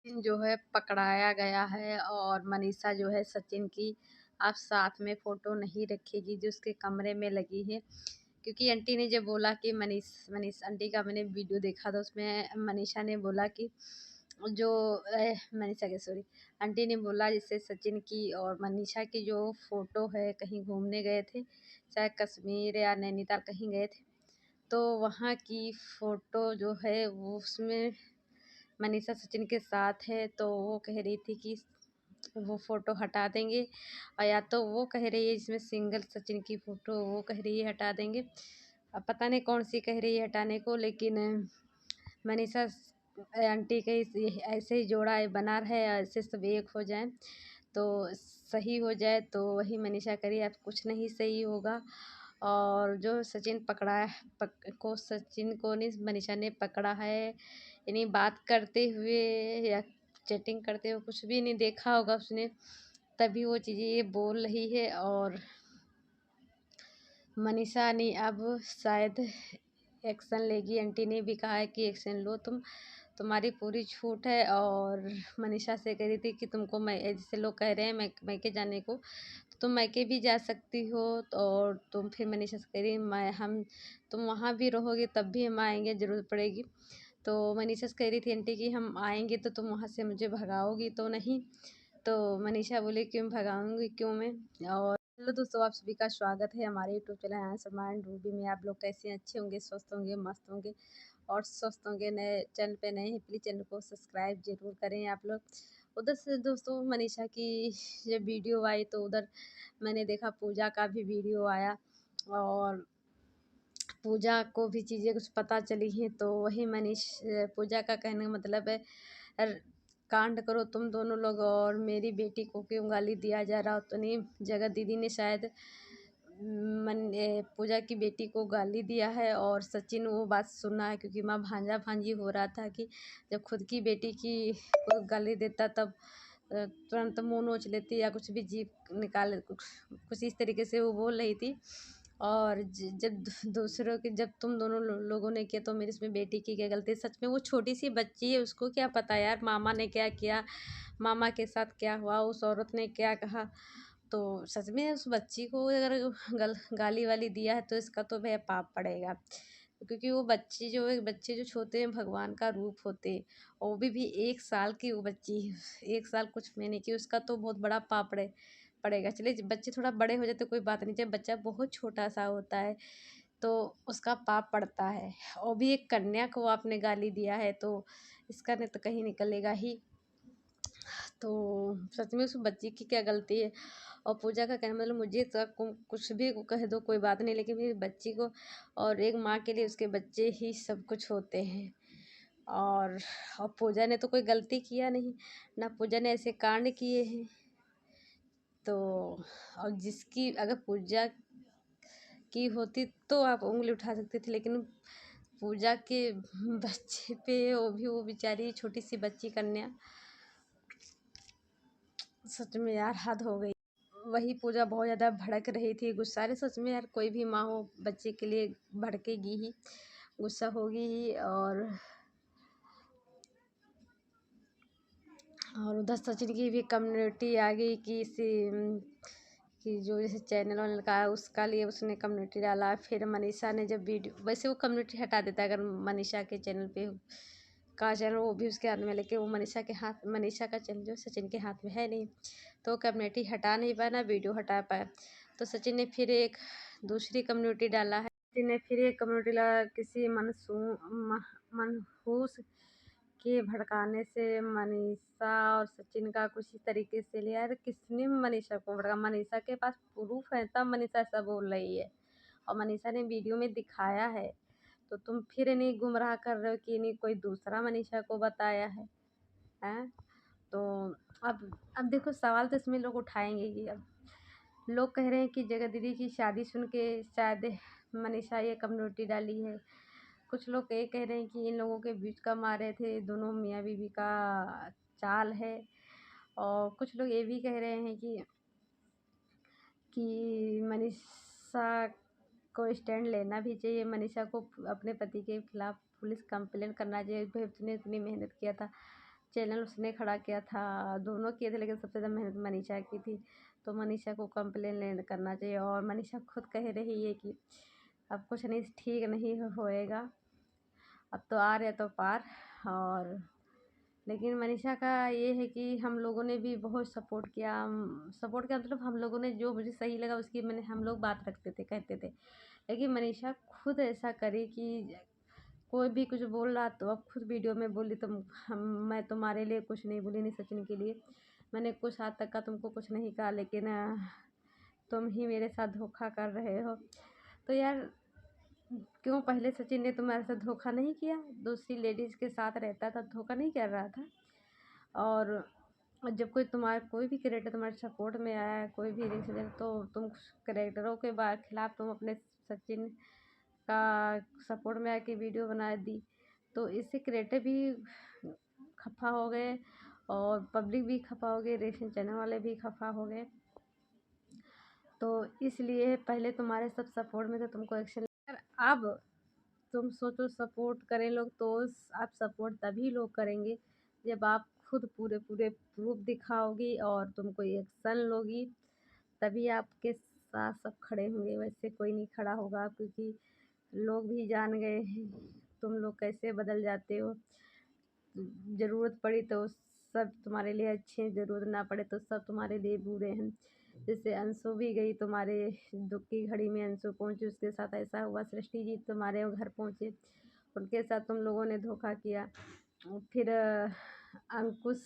सचिन जो है पकड़ाया गया है और मनीषा जो है सचिन की अब साथ में फोटो नहीं रखेगी जो उसके कमरे में लगी है। क्योंकि आंटी ने जब बोला कि मनीष मनीष आंटी का मैंने वीडियो देखा था, उसमें मनीषा ने बोला कि जो मनीषा के सॉरी आंटी ने बोला जिससे सचिन की और मनीषा की जो फोटो है, कहीं घूमने गए थे, शायद कश्मीर या नैनीताल कहीं गए थे, तो वहाँ की फोटो जो है वो उसमें मनीषा सचिन के साथ है। तो वो कह रही थी कि वो फ़ोटो हटा देंगे, और या तो वो कह रही है जिसमें सिंगल सचिन की फ़ोटो वो कह रही है हटा देंगे। अब पता नहीं कौन सी कह रही है हटाने को, लेकिन मनीषा आंटी के ऐसे ही जोड़ा बना रहे, ऐसे सब एक हो जाए तो सही हो जाए, तो वही मनीषा करी। अब कुछ नहीं सही होगा। और जो सचिन पकड़ा है सचिन को नहीं मनीषा ने पकड़ा है, यानी बात करते हुए या चैटिंग करते हुए कुछ भी नहीं देखा होगा उसने, तभी वो चीज़ें ये बोल रही है। और मनीषा ने अब शायद एक्शन लेगी। आंटी ने भी कहा है कि एक्शन लो तुम, तुम्हारी पूरी छूट है। और मनीषा से कह रही थी कि तुमको मैं जैसे लोग कह रहे हैं मैके जाने को, तो तुम मैके भी जा सकती हो। और तुम फिर मनीषा से कह रही मैं हम तुम वहाँ भी रहोगे तब भी हम आएंगे, ज़रूरत पड़ेगी। तो मनीषा से कह रही थी आंटी कि हम आएंगे तो तुम वहाँ से मुझे भगाओगी तो नहीं। तो मनीषा बोली क्यों भगाऊंगी, क्यों मैं। और हेलो दोस्तों, आप सभी का स्वागत है हमारे YouTube channel answer mind Ruby में। आप लोग कैसे हैं? अच्छे होंगे, स्वस्थ होंगे, मस्त होंगे और स्वस्थ होंगे। नए चैनल पे नए हैं, प्लीज़ चैनल को सब्सक्राइब जरूर करें आप लोग। उधर से दोस्तों मनीषा की जब वीडियो आई तो उधर मैंने देखा पूजा का भी वीडियो आया, और पूजा को भी चीज़ें कुछ पता चली हैं। तो वही पूजा का कहने का मतलब है कांड करो तुम दोनों लोग, और मेरी बेटी को क्यों गाली दिया जा रहा हो। तो नहीं, जगत दीदी ने शायद पूजा की बेटी को गाली दिया है, और सचिन वो बात सुना है क्योंकि माँ भांजा भांजी हो रहा था कि जब खुद की बेटी की को गाली देता तब तुरंत मुंह नोच लेती या कुछ भी जीभ निकाल कुछ इस तरीके से वो बोल रही थी। और जब दूसरों के जब तुम दोनों लोगों ने किया तो मेरी इसमें बेटी की क्या गलती। सच में वो छोटी सी बच्ची है, उसको क्या पता यार मामा ने क्या किया, मामा के साथ क्या हुआ, उस औरत ने क्या कहा। तो सच में उस बच्ची को अगर गाली वाली दिया है तो इसका तो भैया पाप पड़ेगा। क्योंकि वो बच्ची जो है, बच्चे जो छोटे हैं भगवान का रूप होते हैं, और वो भी 1 साल की वो बच्ची है, 1 साल कुछ महीने की, उसका तो बहुत बड़ा पाप पड़ेगा। चलिए बच्चे थोड़ा बड़े हो जाते कोई बात नहीं, जब बच्चा बहुत छोटा सा होता है तो उसका पाप पड़ता है। और भी एक कन्या को आपने गाली दिया है तो इसका नहीं तो कहीं निकलेगा ही। तो सच में उस बच्ची की क्या गलती है। और पूजा का कहना मतलब मुझे तो कुछ भी कह दो कोई बात नहीं, लेकिन मेरी बच्ची को, और एक माँ के लिए उसके बच्चे ही सब कुछ होते हैं। और पूजा ने तो कोई गलती किया नहीं, ना पूजा ने ऐसे कांड किए हैं। तो और जिसकी अगर पूजा की होती तो आप उंगली उठा सकते थे, लेकिन पूजा के बच्चे पे, वो बेचारी छोटी सी बच्ची कन्या, सच में यार हद हो गई। वही पूजा बहुत ज़्यादा भड़क रही थी, गुस्सा रही। सच में यार कोई भी माँ हो बच्चे के लिए भड़केगी ही, गुस्सा होगी ही। और उधर सचिन की भी कम्युनिटी आ गई कि जो जैसे चैनल वैनल का है उसका लिए उसने कम्युनिटी डाला। फिर मनीषा ने जब वीडियो, वैसे वो कम्युनिटी हटा देता है अगर मनीषा के चैनल पे का चैनल वो भी उसके हाथ में, लेकिन वो मनीषा का चैनल जो सचिन के हाथ में है नहीं, तो कम्युनिटी हटा नहीं पाया ना वीडियो हटा पाया। तो सचिन ने फिर एक दूसरी कम्युनिटी डाला है। सचिन ने फिर एक कम्युनिटी डाला किसी मनहूस के भड़काने से मनीषा और सचिन का कुछ इस तरीके से लिया। यार किसने मनीषा को भड़का? मनीषा के पास प्रूफ है तब मनीषा ऐसा बोल रही है, और मनीषा ने वीडियो में दिखाया है। तो तुम फिर इन्हें गुमराह कर रहे हो कि इन्हें कोई दूसरा मनीषा को बताया है, हैं? तो अब देखो सवाल तो इसमें लोग उठाएंगे ही। अब लोग कह रहे हैं कि जगत दीदी की शादी सुन के शायद मनीषा ये कम्युनिटी डाली है। कुछ लोग ये कह रहे हैं कि इन लोगों के बीच का मारे थे, दोनों मियाँ बीवी का चाल है। और कुछ लोग ये भी कह रहे हैं कि मनीषा को स्टैंड लेना भी चाहिए, मनीषा को अपने पति के खिलाफ पुलिस कंप्लेंट करना चाहिए। भाई उसने इतनी मेहनत किया था चैनल उसने खड़ा किया था, दोनों किए थे, लेकिन सबसे ज़्यादा मेहनत मनीषा की थी। तो मनीषा को कंप्लेन करना चाहिए। और मनीषा खुद कह रही है कि अब कुछ नहीं, ठीक नहीं होएगा, अब तो आ रहे तो पार। और लेकिन मनीषा का ये है कि हम लोगों ने भी बहुत सपोर्ट किया, मतलब हम लोगों ने जो मुझे सही लगा उसकी मैंने हम लोग बात रखते थे, कहते थे। लेकिन मनीषा खुद ऐसा करे कि कोई भी कुछ बोल रहा तो अब खुद वीडियो में बोली, मैं तुम्हारे लिए कुछ नहीं बोली, नहीं सचिन के लिए मैंने कुछ आज तक का तुमको कुछ नहीं कहा, लेकिन तुम ही मेरे साथ धोखा कर रहे हो। तो यार, क्यों पहले सचिन ने तुम्हारे साथ धोखा नहीं किया? दूसरी लेडीज़ के साथ रहता था, धोखा नहीं कर रहा था। और जब कोई भी क्रिएटर तुम्हारे सपोर्ट में आया है, कोई भी रिलेशन, तो तुम क्रिएटरों के खिलाफ तुम अपने सचिन का सपोर्ट में आके वीडियो बना दी, तो इससे क्रिएटर भी खफा हो गए और पब्लिक भी खफा हो गई, रिएक्शन चैनल वाले भी खफा हो गए। तो इसलिए पहले तुम्हारे सब सपोर्ट में थे, तुमको एक्शन। अब तुम सोचो, सपोर्ट करें लोग तो आप सपोर्ट तभी लोग करेंगे जब आप खुद पूरे पूरे प्रूफ दिखाओगी और तुम कोई एक्शन लोगी, तभी आपके साथ सब खड़े होंगे। वैसे कोई नहीं खड़ा होगा, क्योंकि लोग भी जान गए हैं तुम लोग कैसे बदल जाते हो। ज़रूरत पड़ी तो सब तुम्हारे लिए अच्छे हैं, ज़रूरत ना पड़े तो सब तुम्हारे लिए बुरे हैं। जैसे अंशु भी गई तुम्हारे दुख की घड़ी में, अंशु पहुंची, उसके साथ ऐसा हुआ। सृष्टि जी तुम्हारे घर पहुंचे, उनके साथ तुम लोगों ने धोखा किया। फिर अंकुश,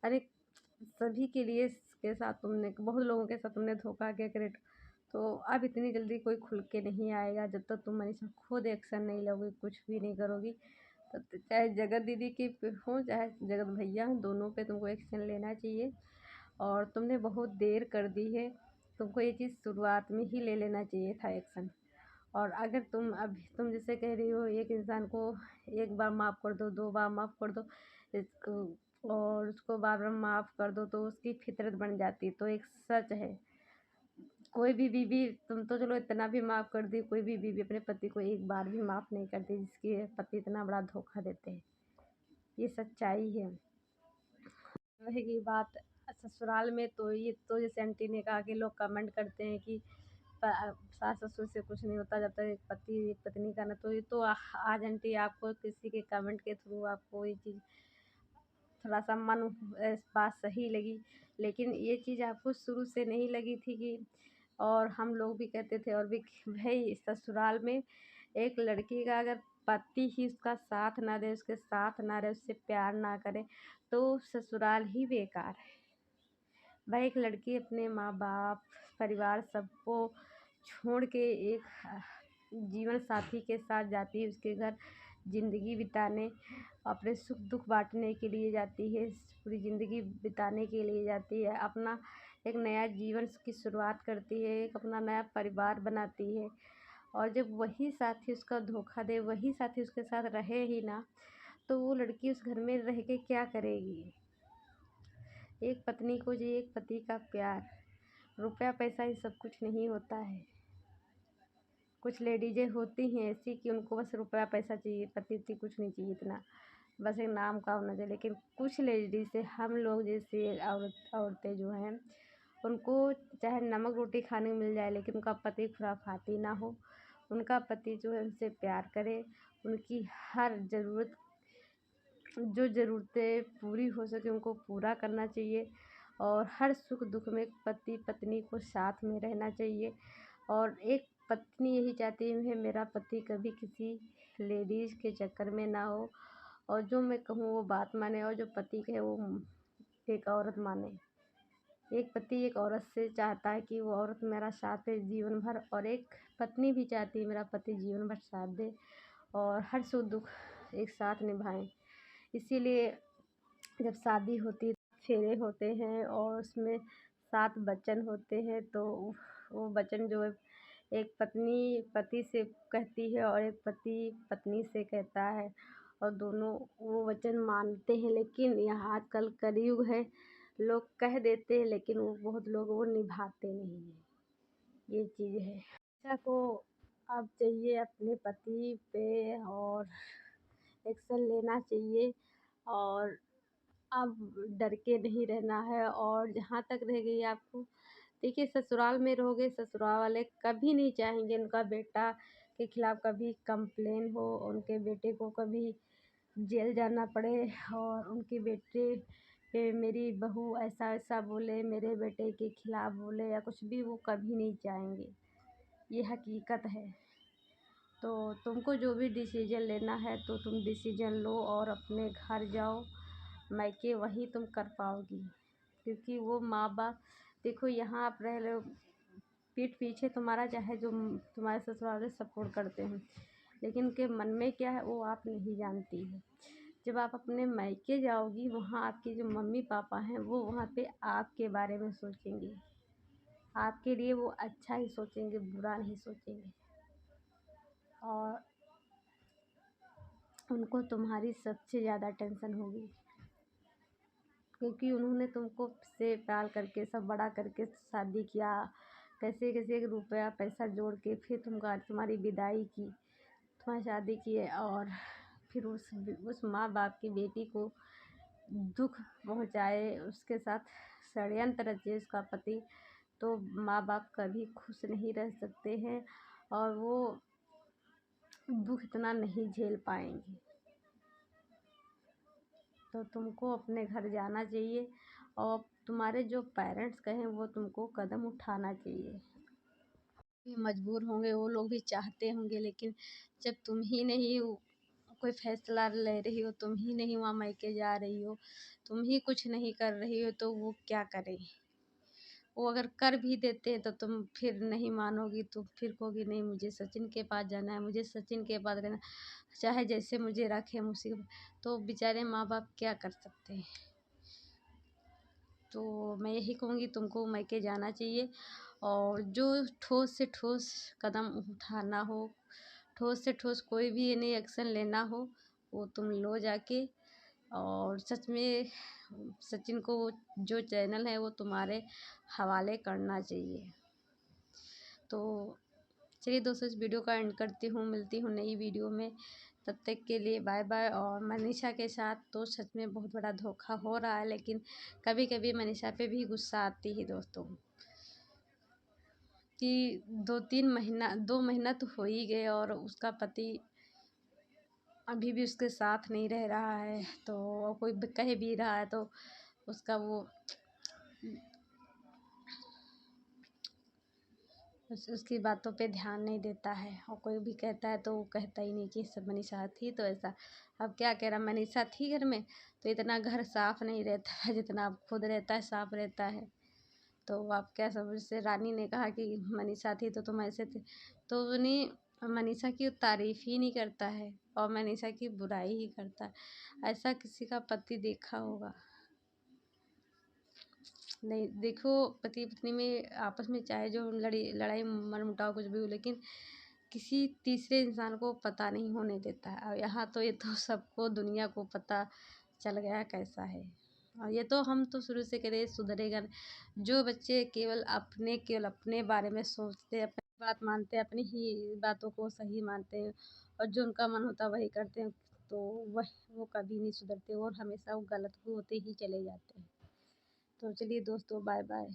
अरे सभी के लिए के साथ तुमने, बहुत लोगों के साथ तुमने धोखा किया क्रिएट। तो अब इतनी जल्दी कोई खुल के नहीं आएगा जब तक तुम मनीषा खुद एक्शन नहीं लोगी, कुछ भी नहीं करोगी। तो चाहे जगत दीदी की हो चाहे जगत भैया हो, दोनों पे तुमको एक्शन लेना चाहिए। और तुमने बहुत देर कर दी है, तुमको ये चीज़ शुरुआत में ही ले लेना चाहिए था एक्शन। और अगर तुम जैसे कह रही हो एक इंसान को एक बार माफ़ कर दो, दो बार माफ़ कर दो, इसको और उसको बार बार माफ़ कर दो तो उसकी फितरत बन जाती, तो एक सच है। कोई भी बीवी, तुम तो चलो इतना भी माफ़ कर दी, कोई भी बीवी अपने पति को एक बार भी माफ़ नहीं करती जिसके पति इतना बड़ा धोखा देते हैं। ये सच्चाई है। रहेगी बात ससुराल में, तो ये तो जैसे आंटी ने कहा कि लोग कमेंट करते हैं कि सास ससुर से कुछ नहीं होता जब तक एक पति एक पत्नी का ना, तो ये तो आज आंटी आपको किसी के कमेंट के थ्रू आपको ये चीज़ थोड़ा सा मन बात सही लगी, लेकिन ये चीज़ आपको शुरू से नहीं लगी थी कि। और हम लोग भी कहते थे, और भी भाई ससुराल में एक लड़की का अगर पति ही उसका साथ ना दे, उसके साथ ना रहे, उससे प्यार ना करे, तो ससुराल ही बेकार है। भाई एक लड़की अपने माँ बाप परिवार सबको छोड़ के एक जीवन साथी के साथ जाती है, उसके घर ज़िंदगी बिताने, अपने सुख दुख बांटने के लिए जाती है, पूरी ज़िंदगी बिताने के लिए जाती है, अपना एक नया जीवन की शुरुआत करती है, एक अपना नया परिवार बनाती है। और जब वही साथी उसका धोखा दे, वही साथी उसके साथ रहे ही ना, तो वो लड़की उस घर में रह के क्या करेगी? एक पत्नी को चाहिए एक पति का प्यार, रुपया पैसा ही सब कुछ नहीं होता है। कुछ लेडीजें होती हैं ऐसी कि उनको बस रुपया पैसा चाहिए, पति उति कुछ नहीं चाहिए इतना, बस एक नाम का होना चाहिए। लेकिन कुछ लेडीज से हम लोग जैसे औरतें जो हैं, उनको चाहे नमक रोटी खाने को मिल जाए, लेकिन उनका पति खुराफाती ना हो, उनका पति जो है उनसे प्यार करे, उनकी हर ज़रूरत, जो ज़रूरतें पूरी हो सके उनको पूरा करना चाहिए। और हर सुख दुख में पति पत्नी को साथ में रहना चाहिए। और एक पत्नी यही चाहती है मेरा पति कभी किसी लेडीज़ के चक्कर में ना हो, और जो मैं कहूँ वो बात माने, और जो पति कहे वो एक औरत माने। एक पति एक औरत से चाहता है कि वो औरत मेरा साथ दे जीवन भर, और एक पत्नी भी चाहती है मेरा पति जीवन भर साथ दे और हर सुख दुख एक साथ निभाएं। इसीलिए जब शादी होती है, फेरे होते हैं और उसमें 7 वचन होते हैं, तो वो वचन जो है एक पत्नी पति से कहती है और एक पति पत्नी से कहता है, और दोनों वो वचन मानते हैं। लेकिन यहाँ आजकल कलयुग है, लोग कह देते हैं लेकिन वो बहुत लोग वो निभाते नहीं हैं, ये चीज़ है। बच्चा को अब चाहिए अपने पति पे और एक्शन लेना चाहिए। और अब डर के नहीं रहना है। और जहाँ तक रह गई आपको, देखिए ससुराल में रहोगे, ससुराल वाले कभी नहीं चाहेंगे उनका बेटा के खिलाफ कभी कंप्लेन हो, उनके बेटे को कभी जेल जाना पड़े, और उनके बेटे पे मेरी बहू ऐसा ऐसा बोले, मेरे बेटे के खिलाफ बोले या कुछ भी, वो कभी नहीं चाहेंगे। ये हकीकत है। तो तुमको जो भी डिसीजन लेना है तो तुम डिसीजन लो और अपने घर जाओ, मायके वहीं तुम कर पाओगी। क्योंकि वो माँ बाप, देखो यहाँ आप रह रहे हो, पीठ पीछे तुम्हारा चाहे जो तुम्हारे ससुराल वाले सपोर्ट करते हैं, लेकिन उनके मन में क्या है वो आप नहीं जानती है। जब आप अपने मायके जाओगी, वहाँ आपके जो मम्मी पापा हैं वो वहाँ पे आपके बारे में सोचेंगे, आपके लिए वो अच्छा ही सोचेंगे, बुरा नहीं सोचेंगे। और उनको तुम्हारी सबसे ज़्यादा टेंशन होगी, क्योंकि उन्होंने तुमको से प्यार करके सब बड़ा करके शादी किया, कैसे कैसे रुपया पैसा जोड़ के फिर तुम्हारी विदाई की, तुम्हारी शादी की है, और फिर उस माँ बाप की बेटी को दुख पहुँचाए, उसके साथ षड्यंत्र रचे उसका पति, तो माँ बाप कभी खुश नहीं रह सकते हैं, और वो दुख इतना नहीं झेल पाएंगे। तो तुमको अपने घर जाना चाहिए, और तुम्हारे जो पेरेंट्स कहें वो तुमको कदम उठाना चाहिए। भी मजबूर होंगे, वो लोग भी चाहते होंगे, लेकिन जब तुम ही नहीं कोई फैसला ले रही हो, तुम ही नहीं वहाँ मायके जा रही हो, तुम ही कुछ नहीं कर रही हो, तो वो क्या करें। वो अगर कर भी देते हैं तो तुम फिर नहीं मानोगी, तो फिर कहोगी नहीं मुझे सचिन के पास जाना है, मुझे सचिन के पास रहना, चाहे जैसे मुझे रखे मुसीबत। तो बेचारे माँ बाप क्या कर सकते हैं। तो मैं यही कहूँगी तुमको मायके जाना चाहिए, और जो ठोस से ठोस कदम उठाना हो, ठोस से ठोस कोई भी यानी एक्शन लेना हो, वो तुम लो जाके। और सच में सचिन को जो चैनल है वो तुम्हारे हवाले करना चाहिए। तो चलिए दोस्तों, इस वीडियो का एंड करती हूँ, मिलती हूँ नई वीडियो में, तब तक के लिए बाय बाय। और मनीषा के साथ तो सच में बहुत बड़ा धोखा हो रहा है, लेकिन कभी कभी मनीषा पे भी गुस्सा आती है दोस्तों, कि 2 महीना तो हो ही गए और उसका पति अभी भी उसके साथ नहीं रह रहा है। तो कोई कह भी रहा है तो उसका वो उसकी बातों पे ध्यान नहीं देता है, और कोई भी कहता है तो वो कहता ही नहीं कि सब मनीषा थी तो ऐसा। अब क्या कह रहा, मनीषा थी घर में तो इतना घर साफ नहीं रहता है जितना अब खुद रहता है, साफ रहता है। तो आप क्या समझ से रानी ने कहा कि मनीषा थी तो तुम ऐसे थे, तो उन्हें मनीषा की तारीफ ही नहीं करता है और मनीषा की बुराई ही करता है। ऐसा किसी का पति देखा होगा? नहीं। देखो, पति पत्नी में आपस में चाहे जो लड़ाई मनमुटाव कुछ भी हो, लेकिन किसी तीसरे इंसान को पता नहीं होने देता है। और यहाँ तो ये तो सबको दुनिया को पता चल गया कैसा है। और ये तो हम तो शुरू से करे सुधरेगा नहीं। जो बच्चे केवल अपने बारे में सोचते हैं, अपनी बात मानते हैं, अपनी ही बातों को सही मानते हैं, और जो उनका मन होता है वही करते हैं, तो वह वो कभी नहीं सुधरते और हमेशा वो गलत होते ही चले जाते हैं। तो चलिए दोस्तों, बाय बाय।